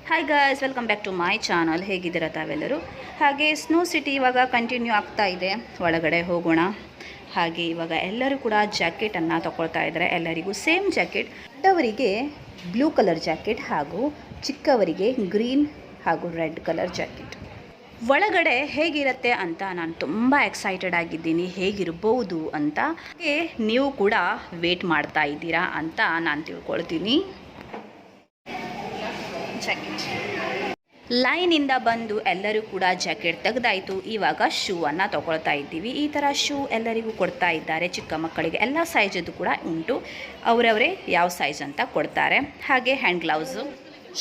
Hi guys, welcome back to my channel. ಹೇಗಿದ್ದೀರಾ ತಾವೆಲ್ಲರೂ? ಹಾಗೆ ಸ್ನೋ ಸಿಟಿ ಇವಾಗ ಕಂಟಿನ್ಯೂ ಆಗ್ತಾ ಇದೆ. ಒಳಗಡೆ ಹೋಗೋಣ. ಹಾಗೆ ಇವಾಗ ಎಲ್ಲರೂ ಕೂಡ ಜಾಕೆಟನ್ನು ತಗೊಳ್ತಾ ಇದ್ದಾರೆ. ಎಲ್ಲರಿಗೂ ಸೇಮ್ ಜಾಕೆಟ್. ದೊಡ್ಡವರಿಗೆ ಬ್ಲೂ ಕಲರ್ ಜಾಕೆಟ್ ಹಾಗೂ ಚಿಕ್ಕವರಿಗೆ ಗ್ರೀನ್ ಹಾಗೂ ರೆಡ್ ಕಲರ್ ಜಾಕೆಟ್. ಒಳಗಡೆ ಹೇಗಿರುತ್ತೆ ಅಂತ ನಾನು ತುಂಬ ಎಕ್ಸೈಟೆಡ್ ಆಗಿದ್ದೀನಿ, ಹೇಗಿರ್ಬೋದು ಅಂತ. ಹಾಗೆ ನೀವು ಕೂಡ ವೇಟ್ ಮಾಡ್ತಾ ಇದ್ದೀರಾ ಅಂತ ನಾನು ತಿಳ್ಕೊಳ್ತೀನಿ. ಜಾಕೆಟ್ ಲೈನಿಂದ ಬಂದು ಎಲ್ಲರೂ ಕೂಡ ಜಾಕೆಟ್ ತೆಗೆದಾಯಿತು. ಇವಾಗ ಶೂ ಅನ್ನು ತಗೊಳ್ತಾ ಇದ್ದೀವಿ. ಈ ಥರ ಶೂ ಎಲ್ಲರಿಗೂ ಕೊಡ್ತಾ ಇದ್ದಾರೆ. ಚಿಕ್ಕ ಮಕ್ಕಳಿಗೆ ಎಲ್ಲ ಸೈಜದ್ದು ಕೂಡ ಉಂಟು. ಅವರವರೇ ಯಾವ ಸೈಜ್ ಅಂತ ಕೊಡ್ತಾರೆ. ಹಾಗೆ ಹ್ಯಾಂಡ್ ಗ್ಲೌಸು,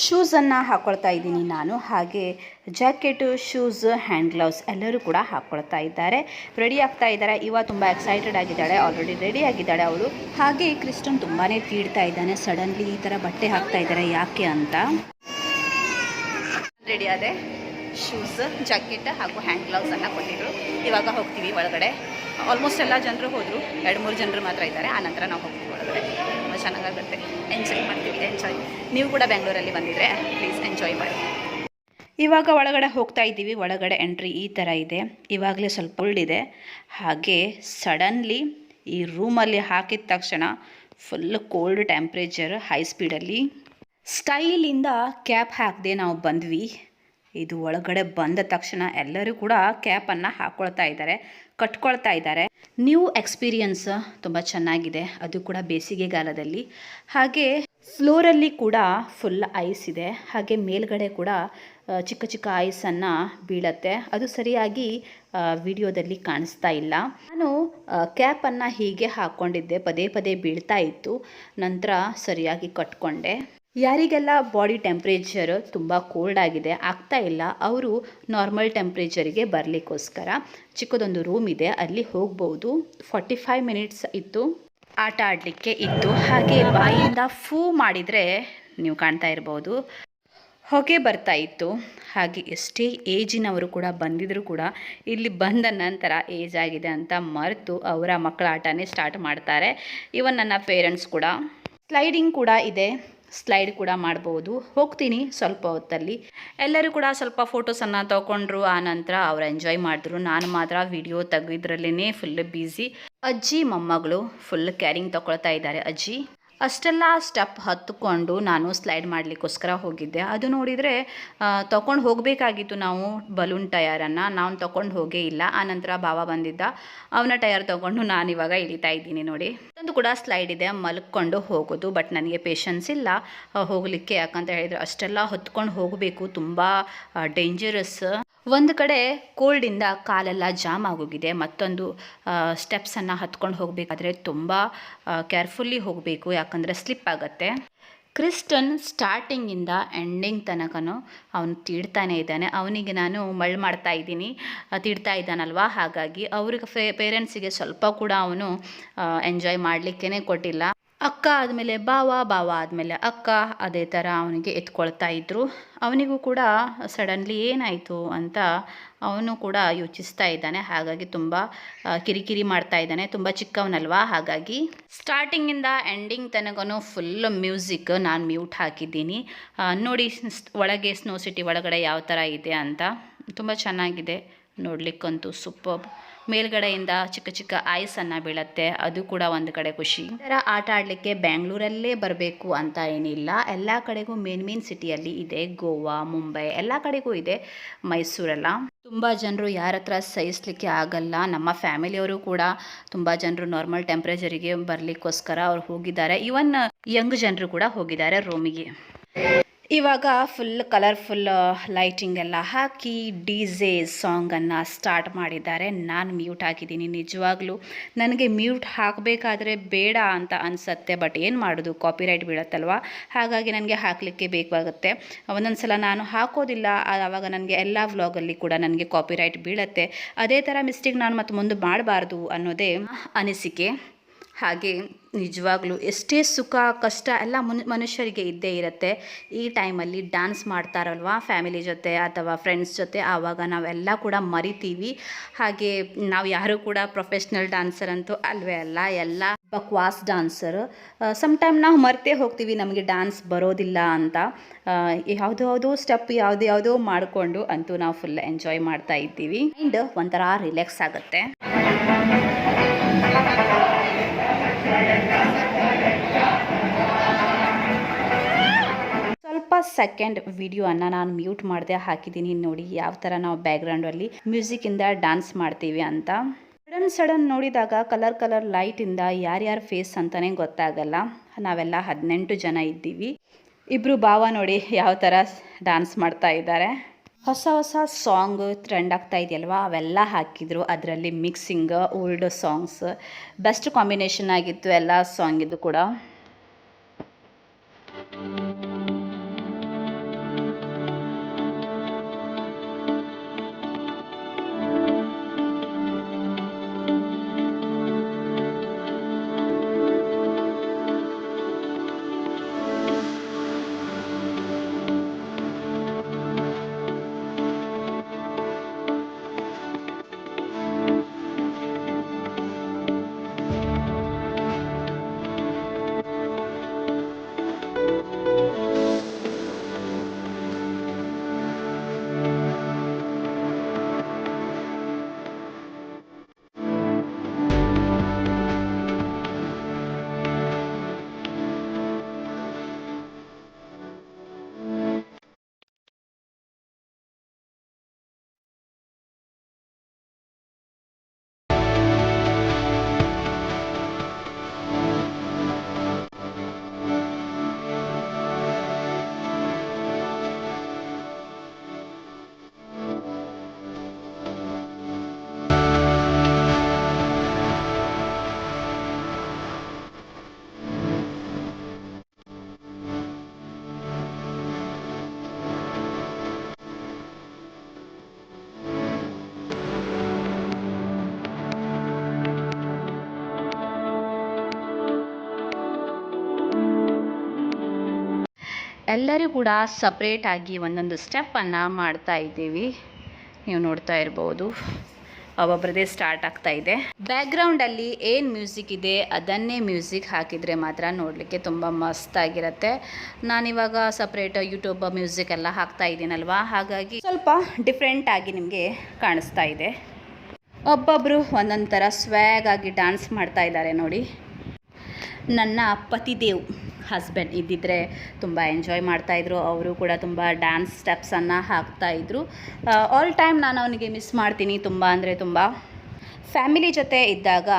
ಶೂಸನ್ನು ಹಾಕ್ಕೊಳ್ತಾ ಇದ್ದೀನಿ ನಾನು. ಹಾಗೆ ಜಾಕೆಟು, ಶೂಸ್, ಹ್ಯಾಂಡ್ ಗ್ಲೌಸ್ ಎಲ್ಲರೂ ಕೂಡ ಹಾಕ್ಕೊಳ್ತಾ ಇದ್ದಾರೆ. ರೆಡಿ ಆಗ್ತಾ ಇದ್ದಾರೆ. ಇವ ತುಂಬ ಎಕ್ಸೈಟೆಡ್ ಆಗಿದ್ದಾಳೆ, ಆಲ್ರೆಡಿ ರೆಡಿ ಆಗಿದ್ದಾಳೆ ಅವಳು. ಹಾಗೆ ಕ್ರಿಸ್ಟನ್ ತುಂಬಾ ತೀಡ್ತಾ ಇದ್ದಾನೆ. ಸಡನ್ಲಿ ಈ ಥರ ಬಟ್ಟೆ ಹಾಕ್ತಾ ಇದ್ದಾರೆ ಯಾಕೆ ಅಂತ. ರೆಡಿ ಆದೆ. ಶೂಸ್, ಜಾಕೆಟ್ ಹಾಗೂ ಹ್ಯಾಂಡ್ ಗ್ಲೌಸನ್ನು ಕೊಟ್ಟಿದ್ರು. ಇವಾಗ ಹೋಗ್ತೀವಿ ಒಳಗಡೆ. ಆಲ್ಮೋಸ್ಟ್ ಎಲ್ಲ ಜನರು ಹೋದರು, 2-3 ಜನರು ಮಾತ್ರ ಇದ್ದಾರೆ. ಆನಂತರ ನಾವು ಹೋಗ್ತೀವಿ ಒಳಗಡೆ. ತುಂಬ ಚೆನ್ನಾಗಾಗುತ್ತೆ, ಎಂಜಾಯ್ ಮಾಡ್ತೀವಿ. ಎಂಜಾಯ್. ನೀವು ಕೂಡ ಬೆಂಗಳೂರಲ್ಲಿ ಬಂದಿದ್ರೆ ಪ್ಲೀಸ್ ಎಂಜಾಯ್ ಮಾಡಿ. ಇವಾಗ ಒಳಗಡೆ ಹೋಗ್ತಾ ಇದ್ದೀವಿ. ಒಳಗಡೆ ಎಂಟ್ರಿ ಈ ಥರ ಇದೆ. ಇವಾಗಲೇ ಸ್ವಲ್ಪ ಕೋಲ್ಡ್ ಇದೆ. ಹಾಗೆ ಸಡನ್ಲಿ ಈ ರೂಮಲ್ಲಿ ಹಾಕಿದ ತಕ್ಷಣ ಫುಲ್ ಕೋಲ್ಡ್ ಟೆಂಪ್ರೇಚರ್, ಹೈ ಸ್ಪೀಡಲ್ಲಿ ಸ್ಟೈಲಿಂದ ಕ್ಯಾಪ್ ಹಾಕದೆ ನಾವು ಬಂದ್ವಿ. ಇದು ಒಳಗಡೆ ಬಂದ ತಕ್ಷಣ ಎಲ್ಲರೂ ಕೂಡ ಕ್ಯಾಪನ್ನು ಹಾಕ್ಕೊಳ್ತಾ ಇದ್ದಾರೆ, ಕಟ್ಕೊಳ್ತಾ ಇದ್ದಾರೆ. ನ್ಯೂ ಎಕ್ಸ್ಪೀರಿಯನ್ಸ್ ತುಂಬ ಚೆನ್ನಾಗಿದೆ, ಅದು ಕೂಡ ಬೇಸಿಗೆಗಾಲದಲ್ಲಿ. ಹಾಗೆ ಫ್ಲೋರಲ್ಲಿ ಕೂಡ ಫುಲ್ ಐಸ್ ಇದೆ. ಹಾಗೆ ಮೇಲ್ಗಡೆ ಕೂಡ ಚಿಕ್ಕ ಚಿಕ್ಕ ಐಸನ್ನು ಬೀಳತ್ತೆ. ಅದು ಸರಿಯಾಗಿ ವಿಡಿಯೋದಲ್ಲಿ ಕಾಣಿಸ್ತಾ ಇಲ್ಲ. ನಾನು ಕ್ಯಾಪನ್ನು ಹೀಗೆ ಹಾಕ್ಕೊಂಡಿದ್ದೆ, ಪದೇ ಪದೇ ಬೀಳ್ತಾ ಇತ್ತು. ನಂತರ ಸರಿಯಾಗಿ ಕಟ್ಕೊಂಡೆ. ಯಾರಿಗೆಲ್ಲ ಬಾಡಿ ಟೆಂಪ್ರೇಚರ್ ತುಂಬ ಕೋಲ್ಡ್ ಆಗಿದೆ, ಆಗ್ತಾ ಇಲ್ಲ, ಅವರು ನಾರ್ಮಲ್ ಟೆಂಪ್ರೇಚರಿಗೆ ಬರಲಿಕ್ಕೋಸ್ಕರ ಚಿಕ್ಕದೊಂದು ರೂಮ್ ಇದೆ, ಅಲ್ಲಿ ಹೋಗ್ಬೋದು. 45 ಮಿನಿಟ್ಸ್ ಇತ್ತು, ಆಟ ಆಡಲಿಕ್ಕೆ ಇತ್ತು. ಹಾಗೆ ಬಾಯಿಂದ ಫೂ ಮಾಡಿದರೆ ನೀವು ಕಾಣ್ತಾ ಇರ್ಬೋದು, ಹೊಗೆ ಬರ್ತಾ ಇತ್ತು. ಹಾಗೆ ಎಷ್ಟೇ ಏಜಿನವರು ಕೂಡ ಬಂದಿದ್ದರೂ ಕೂಡ ಇಲ್ಲಿ ಬಂದ ನಂತರ ಏಜ್ ಆಗಿದೆ ಅಂತ ಮರೆತು ಅವರ ಮಕ್ಕಳ ಆಟನೇ ಸ್ಟಾರ್ಟ್ ಮಾಡ್ತಾರೆ. ಇವನ್ ನನ್ನ ಪೇರೆಂಟ್ಸ್ ಕೂಡ. ಸ್ಲೈಡಿಂಗ್ ಕೂಡ ಇದೆ, ಸ್ಲೈಡ್ ಕೂಡ ಮಾಡ್ಬೋದು. ಹೋಗ್ತೀನಿ ಸ್ವಲ್ಪ ಹೊತ್ತಲ್ಲಿ. ಎಲ್ಲರೂ ಕೂಡ ಸ್ವಲ್ಪ ಫೋಟೋಸನ್ನು ತೊಗೊಂಡ್ರು. ಆನಂತರ ಅವ್ರು ಎಂಜಾಯ್ ಮಾಡಿದ್ರು. ನಾನು ಮಾತ್ರ ವಿಡಿಯೋ ತೆಗೆದ್ರಲ್ಲೇ ಫುಲ್ ಬ್ಯುಸಿ. ಅಜ್ಜಿ ಮೊಮ್ಮಗಳು ಫುಲ್ ಕ್ಯಾರಿಂಗ್ ತೊಗೊಳ್ತಾ ಇದ್ದಾರೆ. ಅಜ್ಜಿ ಅಷ್ಟೆಲ್ಲ ಸ್ಟೆಪ್ ಹತ್ಕೊಂಡು ನಾನು ಸ್ಲೈಡ್ ಮಾಡಲಿಕ್ಕೋಸ್ಕರ ಹೋಗಿದ್ದೆ. ಅದು ನೋಡಿದರೆ ತೊಗೊಂಡು ಹೋಗಬೇಕಾಗಿತ್ತು ನಾವು ಬಲೂನ್ ಟಯರನ್ನು. ನಾನು ತೊಗೊಂಡು ಹೋಗೇ ಇಲ್ಲ. ಆನಂತರ ಭಾವ ಬಂದಿದ್ದ, ಅವನ ಟಯರ್ ತೊಗೊಂಡು ನಾನಿವಾಗ ಇಳಿತಾ ಇದ್ದೀನಿ. ನೋಡಿ, ಅದೊಂದು ಕೂಡ ಸ್ಲೈಡ್ ಇದೆ, ಮಲ್ಕೊಂಡು ಹೋಗೋದು. ಬಟ್ ನನಗೆ ಪೇಷನ್ಸ್ ಇಲ್ಲ ಹೋಗಲಿಕ್ಕೆ. ಯಾಕಂತ ಹೇಳಿದರೆ ಅಷ್ಟೆಲ್ಲ ಹೊತ್ಕೊಂಡು ಹೋಗಬೇಕು, ತುಂಬ ಡೇಂಜರಸ್. ಒಂದು ಕಡೆ ಕೋಲ್ಡಿಂದ ಕಾಲೆಲ್ಲ ಜಾಮ್ ಆಗೋಗಿದೆ. ಮತ್ತೊಂದು ಸ್ಟೆಪ್ಸನ್ನು ಹತ್ಕೊಂಡು ಹೋಗಬೇಕಾದ್ರೆ ತುಂಬ ಕೇರ್ಫುಲ್ಲಿ ಹೋಗಬೇಕು, ಯಾಕಂದರೆ ಸ್ಲಿಪ್ ಆಗುತ್ತೆ. ಕ್ರಿಸ್ಟನ್ ಸ್ಟಾರ್ಟಿಂಗಿಂದ ಎಂಡಿಂಗ್ ತನಕನೂ ಅವನು ತೀಡ್ತಾನೇ ಇದ್ದಾನೆ. ಅವನಿಗೆ ನಾನು ಮಳ್ಳು ಮಾಡ್ತಾ ಇದ್ದೀನಿ, ತೀಡ್ತಾ ಇದ್ದಾನಲ್ವ. ಹಾಗಾಗಿ ಅವ್ರಿಗೆ ಪೇರೆಂಟ್ಸಿಗೆ ಸ್ವಲ್ಪ ಕೂಡ ಅವನು ಎಂಜಾಯ್ ಮಾಡಲಿಕ್ಕೇ ಕೊಟ್ಟಿಲ್ಲ. ಅಕ್ಕ ಆದಮೇಲೆ ಭಾವ, ಭಾವ ಆದಮೇಲೆ ಅಕ್ಕ, ಅದೇ ಥರ ಅವನಿಗೆ ಎತ್ಕೊಳ್ತಾ ಇದ್ದರು. ಅವನಿಗೂ ಕೂಡ ಸಡನ್ಲಿ ಏನಾಯಿತು ಅಂತ ಅವನು ಕೂಡ ಯೋಚಿಸ್ತಾ ಇದ್ದಾನೆ. ಹಾಗಾಗಿ ತುಂಬ ಕಿರಿಕಿರಿ ಮಾಡ್ತಾ ಇದ್ದಾನೆ. ತುಂಬ ಚಿಕ್ಕವನಲ್ವಾ, ಹಾಗಾಗಿ ಸ್ಟಾರ್ಟಿಂಗಿಂದ ಎಂಡಿಂಗ್ ತನಕನೂ ಫುಲ್ ಮ್ಯೂಸಿಕ್ ನಾನು ಮ್ಯೂಟ್ ಹಾಕಿದ್ದೀನಿ. ನೋಡಿ ಒಳಗೆ ಸ್ನೋ ಸಿಟಿ ಒಳಗಡೆ ಯಾವ ಥರ ಇದೆ ಅಂತ. ತುಂಬ ಚೆನ್ನಾಗಿದೆ ನೋಡಲಿಕ್ಕಂತೂ, ಸೂಪರ್. ಮೇಲ್ಗಡೆಯಿಂದ ಚಿಕ್ಕ ಚಿಕ್ಕ ಐಸನ್ನು ಬೀಳುತ್ತೆ, ಅದು ಕೂಡ ಒಂದು ಕಡೆ ಖುಷಿ. ಈ ಥರ ಆಟ ಆಡಲಿಕ್ಕೆ ಬೆಂಗಳೂರಲ್ಲೇ ಬರಬೇಕು ಅಂತ ಏನಿಲ್ಲ, ಎಲ್ಲ ಕಡೆಗೂ ಮೇನ್ ಸಿಟಿಯಲ್ಲಿ ಇದೆ. ಗೋವಾ, ಮುಂಬೈ ಎಲ್ಲ ಕಡೆಗೂ ಇದೆ, ಮೈಸೂರೆಲ್ಲ. ತುಂಬ ಜನರು ಯಾರ ಹತ್ರ ಸಹಿಸಲಿಕ್ಕೆ ಆಗಲ್ಲ. ನಮ್ಮ ಫ್ಯಾಮಿಲಿಯವರು ಕೂಡ ತುಂಬ ಜನರು ನಾರ್ಮಲ್ ಟೆಂಪ್ರೇಚರಿಗೆ ಬರಲಿಕ್ಕೋಸ್ಕರ ಅವ್ರು ಹೋಗಿದ್ದಾರೆ. ಇವನ್ ಯಂಗ್ ಜನರು ಕೂಡ ಹೋಗಿದ್ದಾರೆ ರೂಮಿಗೆ. ಇವಾಗ ಫುಲ್ ಕಲರ್ಫುಲ್ ಲೈಟಿಂಗ್ ಎಲ್ಲ ಹಾಕಿ DJ ಸಾಂಗನ್ನು ಸ್ಟಾರ್ಟ್ ಮಾಡಿದ್ದಾರೆ. ನಾನು ಮ್ಯೂಟ್ ಹಾಕಿದ್ದೀನಿ. ನಿಜವಾಗ್ಲೂ ನನಗೆ ಮ್ಯೂಟ್ ಹಾಕಬೇಕಾದ್ರೆ ಬೇಡ ಅಂತ ಅನಿಸುತ್ತೆ, ಬಟ್ ಏನು ಮಾಡೋದು, ಕಾಪಿರೈಟ್ ಬೀಳುತ್ತಲ್ವ. ಹಾಗಾಗಿ ನನಗೆ ಹಾಕಲಿಕ್ಕೆ ಬೇಕಾಗುತ್ತೆ. ಒಂದೊಂದು ಸಲ ನಾನು ಹಾಕೋದಿಲ್ಲ, ಆವಾಗ ನನಗೆ ಎಲ್ಲ ವ್ಲಾಗಲ್ಲಿ ಕೂಡ ನನಗೆ ಕಾಪಿರೈಟ್ ಬೀಳುತ್ತೆ. ಅದೇ ಥರ ಮಿಸ್ಟೇಕ್ ನಾನು ಮತ್ತೆ ಮುಂದೆ ಮಾಡಬಾರ್ದು ಅನ್ನೋದೇ ಅನಿಸಿಕೆ. ಹಾಗೆ ನಿಜವಾಗ್ಲೂ ಎಷ್ಟೇ ಸುಖ ಕಷ್ಟ ಎಲ್ಲ ಮನುಷ್ಯರಿಗೆ ಇದ್ದೇ ಇರುತ್ತೆ. ಈ ಟೈಮಲ್ಲಿ ಡ್ಯಾನ್ಸ್ ಮಾಡ್ತಾರಲ್ವ ಫ್ಯಾಮಿಲಿ ಜೊತೆ ಅಥವಾ ಫ್ರೆಂಡ್ಸ್ ಜೊತೆ, ಆವಾಗ ನಾವೆಲ್ಲ ಕೂಡ ಮರಿತೀವಿ. ಹಾಗೆ ನಾವು ಯಾರೂ ಕೂಡ ಪ್ರೊಫೆಷ್ನಲ್ ಡ್ಯಾನ್ಸರ್ ಅಂತೂ ಅಲ್ವೇ ಅಲ್ಲ. ಎಲ್ಲ ಬಕ್ವಾಸ್ ಡ್ಯಾನ್ಸರ್. ಸಮ್ಟೈಮ್ ನಾವು ಮರ್ತೇ ಹೋಗ್ತೀವಿ ನಮಗೆ ಡ್ಯಾನ್ಸ್ ಬರೋದಿಲ್ಲ ಅಂತ. ಯಾವುದೋ ಸ್ಟೆಪ್ ಯಾವುದೋ ಮಾಡಿಕೊಂಡು ಅಂತೂ ನಾವು ಫುಲ್ ಎಂಜಾಯ್ ಮಾಡ್ತಾ ಇದ್ದೀವಿ. ಮೈಂಡ್ ಒಂಥರ ರಿಲ್ಯಾಕ್ಸ್ ಆಗುತ್ತೆ. ಸ್ವಲ್ಪ ಸೆಕೆಂಡ್ ವಿಡಿಯೋನ ನಾನು ಮ್ಯೂಟ್ ಮಾಡದೆ ಹಾಕಿದ್ದೀನಿ ನೋಡಿ, ಯಾವ ಥರ ನಾವು ಬ್ಯಾಕ್ಗ್ರೌಂಡಲ್ಲಿ ಮ್ಯೂಸಿಕ್ಕಿಂದ ಡ್ಯಾನ್ಸ್ ಮಾಡ್ತೀವಿ ಅಂತ. ಸಡನ್ ನೋಡಿದಾಗ ಕಲರ್ ಲೈಟಿಂದ ಯಾರ್ಯಾರ ಫೇಸ್ ಅಂತಲೇ ಗೊತ್ತಾಗಲ್ಲ. ನಾವೆಲ್ಲ 18 ಜನ ಇದ್ದೀವಿ. ಇಬ್ಬರು ಭಾವ ನೋಡಿ ಯಾವ ಥರ ಡ್ಯಾನ್ಸ್ ಮಾಡ್ತಾ ಇದ್ದಾರೆ. ಹೊಸ ಸಾಂಗ್ ಟ್ರೆಂಡ್ ಆಗ್ತಾ ಇದೆಯಲ್ವಾ, ಅವೆಲ್ಲ ಹಾಕಿದ್ರು. ಅದರಲ್ಲಿ mixing old songs best combination ಆಗಿತ್ತು ಎಲ್ಲ ಸಾಂಗಿದ್ದು ಕೂಡ. ಎಲ್ಲರೂ ಕೂಡ ಸಪ್ರೇಟಾಗಿ ಒಂದೊಂದು ಸ್ಟೆಪ್ಪನ್ನು ಮಾಡ್ತಾ ಇದ್ದೀವಿ. ನೀವು ನೋಡ್ತಾ ಇರ್ಬೋದು, ಒಬ್ಬೊಬ್ಬರದೇ ಸ್ಟಾರ್ಟ್ ಆಗ್ತಾ ಇದೆ. ಬ್ಯಾಕ್ಗ್ರೌಂಡಲ್ಲಿ ಏನು ಮ್ಯೂಸಿಕ್ ಇದೆ ಅದನ್ನೇ ಮ್ಯೂಸಿಕ್ ಹಾಕಿದರೆ ಮಾತ್ರ ನೋಡಲಿಕ್ಕೆ ತುಂಬ ಮಸ್ತಾಗಿರುತ್ತೆ. ನಾನಿವಾಗ ಸಪ್ರೇಟ್ ಯೂಟ್ಯೂಬ್ ಮ್ಯೂಸಿಕ್ ಎಲ್ಲ ಹಾಕ್ತಾ ಇದ್ದೀನಲ್ವಾ, ಹಾಗಾಗಿ ಸ್ವಲ್ಪ ಡಿಫ್ರೆಂಟಾಗಿ ನಿಮಗೆ ಕಾಣಿಸ್ತಾ ಇದೆ. ಒಬ್ಬೊಬ್ಬರು ಒಂದೊಂದು ಥರ ಸ್ವ್ಯಾಗ್ ಆಗಿ ಡ್ಯಾನ್ಸ್ ಮಾಡ್ತಾ ಇದ್ದಾರೆ ನೋಡಿ. ನನ್ನ ಪತಿದೇವ್ ಹಸ್ಬೆಂಡ್ ಇದ್ದಿದ್ದರೆ ತುಂಬ ಎಂಜಾಯ್ ಮಾಡ್ತಾಯಿದ್ರು. ಅವರು ಕೂಡ ತುಂಬ ಡ್ಯಾನ್ಸ್ ಸ್ಟೆಪ್ಸನ್ನು ಹಾಕ್ತಾಯಿದ್ರು. ಆಲ್ ಟೈಮ್ ನಾನು ಅವನಿಗೆ ಮಿಸ್ ಮಾಡ್ತೀನಿ, ತುಂಬ ಅಂದರೆ ತುಂಬ. ಫ್ಯಾಮಿಲಿ ಜೊತೆ ಇದ್ದಾಗ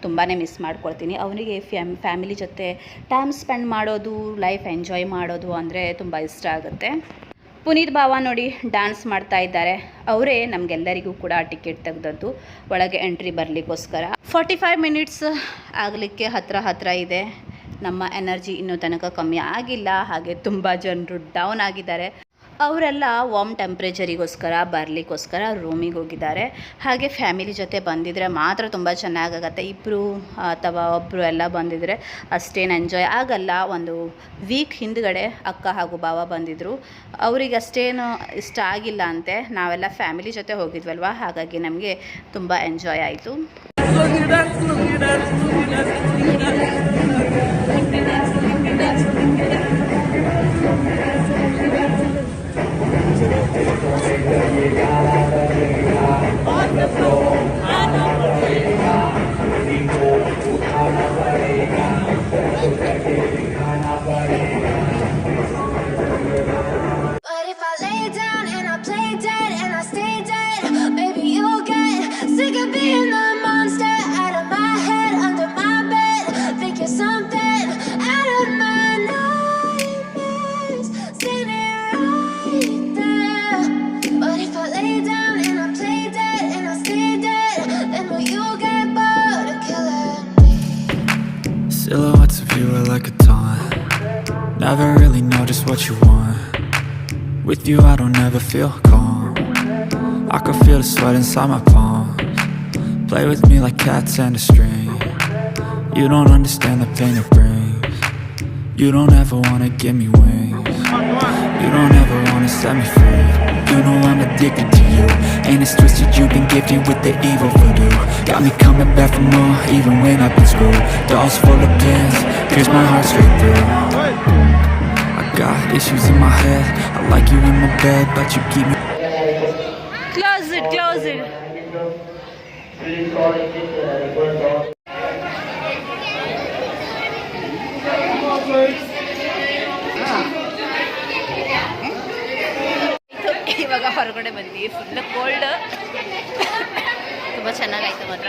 ತುಂಬಾ ಮಿಸ್ ಮಾಡ್ಕೊಳ್ತೀನಿ. ಅವನಿಗೆ ಫ್ಯಾಮಿಲಿ ಜೊತೆ ಟೈಮ್ ಸ್ಪೆಂಡ್ ಮಾಡೋದು, ಲೈಫ್ ಎಂಜಾಯ್ ಮಾಡೋದು ಅಂದರೆ ತುಂಬ ಇಷ್ಟ ಆಗುತ್ತೆ. ಪುನೀತ್ ಭಾವ ನೋಡಿ ಡ್ಯಾನ್ಸ್ ಮಾಡ್ತಾ ಇದ್ದಾರೆ. ಅವರೇ ನಮಗೆಲ್ಲರಿಗೂ ಕೂಡ ಟಿಕೆಟ್ ತೆಗೆದದ್ದು ಒಳಗೆ ಎಂಟ್ರಿ ಬರಲಿಕ್ಕೋಸ್ಕರ. 45 ಮಿನಿಟ್ಸ್ ಆಗಲಿಕ್ಕೆ ಹತ್ರ ಇದೆ. ನಮ್ಮ ಎನರ್ಜಿ ಇನ್ನೂ ತನಕ ಕಮ್ಮಿ ಆಗಿಲ್ಲ. ಹಾಗೆ ತುಂಬ ಜನರು ಡೌನ್ ಆಗಿದ್ದಾರೆ. ಅವರೆಲ್ಲ ವಾರ್ಮ್ ಟೆಂಪ್ರೇಚರಿಗೋಸ್ಕರ ಬರಲಿಕ್ಕೋಸ್ಕರ ರೂಮಿಗೆ ಹೋಗಿದ್ದಾರೆ. ಹಾಗೆ ಫ್ಯಾಮಿಲಿ ಜೊತೆ ಬಂದಿದ್ದರೆ ಮಾತ್ರ ತುಂಬ ಚೆನ್ನಾಗಾಗತ್ತೆ. ಇಬ್ಬರು ಅಥವಾ ಒಬ್ಬರು ಎಲ್ಲ ಬಂದಿದ್ದರೆ ಅಷ್ಟೇನು ಎಂಜಾಯ್ ಆಗಲ್ಲ. ಒಂದು ವೀಕ್ ಹಿಂದ್ಗಡೆ ಅಕ್ಕ ಹಾಗೂ ಭಾವ ಬಂದಿದ್ದರು. ಅವರಿಗೆ ಅಷ್ಟೇನು ಇಷ್ಟ ಆಗಿಲ್ಲ ಅಂತೆ. ನಾವೆಲ್ಲ ಫ್ಯಾಮಿಲಿ ಜೊತೆ ಹೋಗಿದ್ವಲ್ವ, ಹಾಗಾಗಿ ನಮಗೆ ತುಂಬ ಎಂಜಾಯ್ ಆಯಿತು. Silhouettes of you are like a taunt. Never really know just what you want. With you I don't ever feel calm. I can feel the sweat inside my palms. Play with me like cats and a string. You don't understand the pain it brings. You don't ever wanna give me wings. You don't ever wanna set me free. You know I'm addicted to you, and it's twisted, you've been gifted with the evil voodoo. Got me coming back for more, even when I've been screwed. Dolls full of pins, pierce my heart straight through. I got issues in my head, I like you in my bed, but you keep me. Close it, close it. ಇವಾಗ ಹೊರಗಡೆ ಬಂದ್ವಿ, full cold, ತುಂಬ ಚೆನ್ನಾಗಾಯ್ತು ಮಾತ್ರ.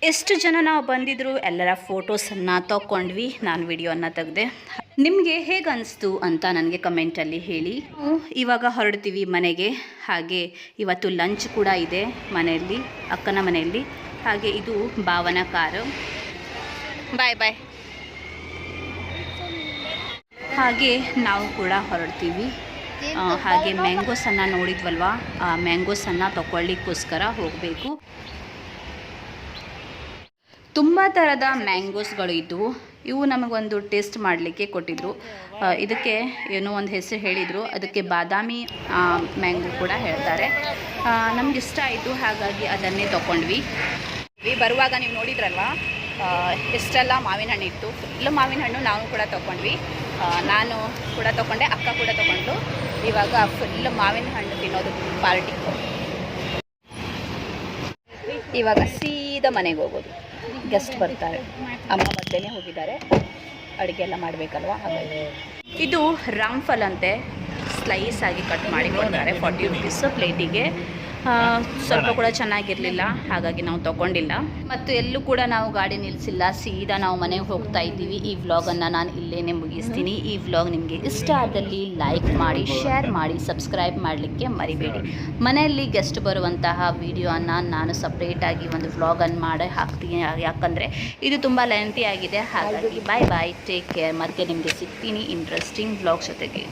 ಎಷ್ಟು ಜನ ನಾವು ಬಂದಿದ್ರು ಎಲ್ಲರ ಫೋಟೋಸನ್ನು ತಗೊಂಡ್ವಿ, ನಾನು ವಿಡಿಯೋನ ತೆಗೆದೆ. ನಿಮಗೆ ಹೇಗೆ ಅನಿಸ್ತು ಅಂತ ನನಗೆ ಕಮೆಂಟಲ್ಲಿ ಹೇಳಿ. ಇವಾಗ ಹೊರಡ್ತೀವಿ ಮನೆಗೆ. ಹಾಗೆ ಇವತ್ತು ಲಂಚ್ ಕೂಡ ಇದೆ ಮನೆಯಲ್ಲಿ, ಅಕ್ಕನ ಮನೆಯಲ್ಲಿ. ಹಾಗೆ ಇದು ಭಾವನ ಕಾರು. ಬಾಯ್ ಬಾಯ್. ಹಾಗೆ ನಾವು ಕೂಡ ಹೊರಡ್ತೀವಿ. ಹಾಗೆ ಮ್ಯಾಂಗೋಸನ್ನು ನೋಡಿದ್ವಲ್ವ, ಆ ಮ್ಯಾಂಗೋಸನ್ನು ತಗೊಳ್ಳಿಕ್ಕೋಸ್ಕರ ಹೋಗಬೇಕು. ತುಂಬ ಥರದ ಮ್ಯಾಂಗೋಸ್ಗಳು ಇದ್ದವು. ಇವು ನಮಗೊಂದು ಟೇಸ್ಟ್ ಮಾಡಲಿಕ್ಕೆ ಕೊಟ್ಟಿದ್ದರು. ಇದಕ್ಕೆ ಏನೋ ಒಂದು ಹೆಸರು ಹೇಳಿದರು, ಅದಕ್ಕೆ ಬಾದಾಮಿ ಮ್ಯಾಂಗೋ ಕೂಡ ಹೇಳ್ತಾರೆ. ನಮ್ಗೆ ಇಷ್ಟ ಆಯಿತು, ಹಾಗಾಗಿ ಅದನ್ನೇ ತೊಗೊಂಡ್ವಿ. ಬರುವಾಗ ನೀವು ನೋಡಿದ್ರಲ್ವ, ಎಷ್ಟೆಲ್ಲ ಮಾವಿನ ಹಣ್ಣು ಇತ್ತು. ಫುಲ್ ಮಾವಿನ ಹಣ್ಣು ನಾವು ಕೂಡ ತೊಗೊಂಡ್ವಿ. ನಾನು ಕೂಡ ತೊಗೊಂಡೆ, ಅಕ್ಕ ಕೂಡ ತೊಗೊಂಡು. ಇವಾಗ ಫುಲ್ ಮಾವಿನ ಹಣ್ಣು ತಿನ್ನೋದು ಪಾರ್ಟಿ. ಇವಾಗ ಸೀದಾ ಮನೆಗೆ ಹೋಗೋದು. ಗೆಸ್ಟ್ ಬರ್ತಾರೆ, ಅಮ್ಮ ಮಧ್ಯಾಹ್ನ ಹೋಗಿದ್ದಾರೆ, ಅಡುಗೆ ಎಲ್ಲ ಮಾಡಬೇಕಲ್ವ, ಹಾಗಾಗಿ. ಇದು ರಾಮ್ಫಲ್ ಅಂತೆ, ಸ್ಲೈಸ್ ಆಗಿ ಕಟ್ ಮಾಡಿ ಕೊಡ್ತಾರೆ. 40 ರುಪೀಸ್ ಪ್ಲೇಟಿಗೆ. ಸ್ವಲ್ಪ ಕೂಡ ಚೆನ್ನಾಗಿರಲಿಲ್ಲ, ಹಾಗಾಗಿ ನಾವು ತೊಗೊಂಡಿಲ್ಲ. ಮತ್ತು ಎಲ್ಲೂ ಕೂಡ ನಾವು ಗಾಡಿ ನಿಲ್ಲಿಸಿಲ್ಲ, ಸೀದಾ ನಾವು ಮನೆಗೆ ಹೋಗ್ತಾ ಇದ್ದೀವಿ. ಈ ವ್ಲಾಗನ್ನು ನಾನು ಇಲ್ಲೇ ಮುಗಿಸ್ತೀನಿ. ಈ ವ್ಲಾಗ್ ನಿಮಗೆ ಇಷ್ಟ ಆದಲ್ಲಿ ಲೈಕ್ ಮಾಡಿ, ಶೇರ್ ಮಾಡಿ, ಸಬ್ಸ್ಕ್ರೈಬ್ ಮಾಡಲಿಕ್ಕೆ ಮರಿಬೇಡಿ. ಮನೆಯಲ್ಲಿ ಗೆಸ್ಟ್ ಬರುವಂತಹ ವಿಡಿಯೋನ ನಾನು ಸಪ್ರೇಟಾಗಿ ಒಂದು ವ್ಲಾಗನ್ನು ಮಾಡಿ ಹಾಕ್ತೀನಿ, ಯಾಕಂದರೆ ಇದು ತುಂಬ ಲೆಂತಿ ಆಗಿದೆ. ಹಾಗಾಗಿ ಬಾಯ್ ಬಾಯ್, ಟೇಕ್ ಕೇರ್. ಮತ್ತೆ ನಿಮಗೆ ಸಿಗ್ತೀನಿ ಇಂಟ್ರೆಸ್ಟಿಂಗ್ ವ್ಲಾಗ್ ಜೊತೆಗೆ.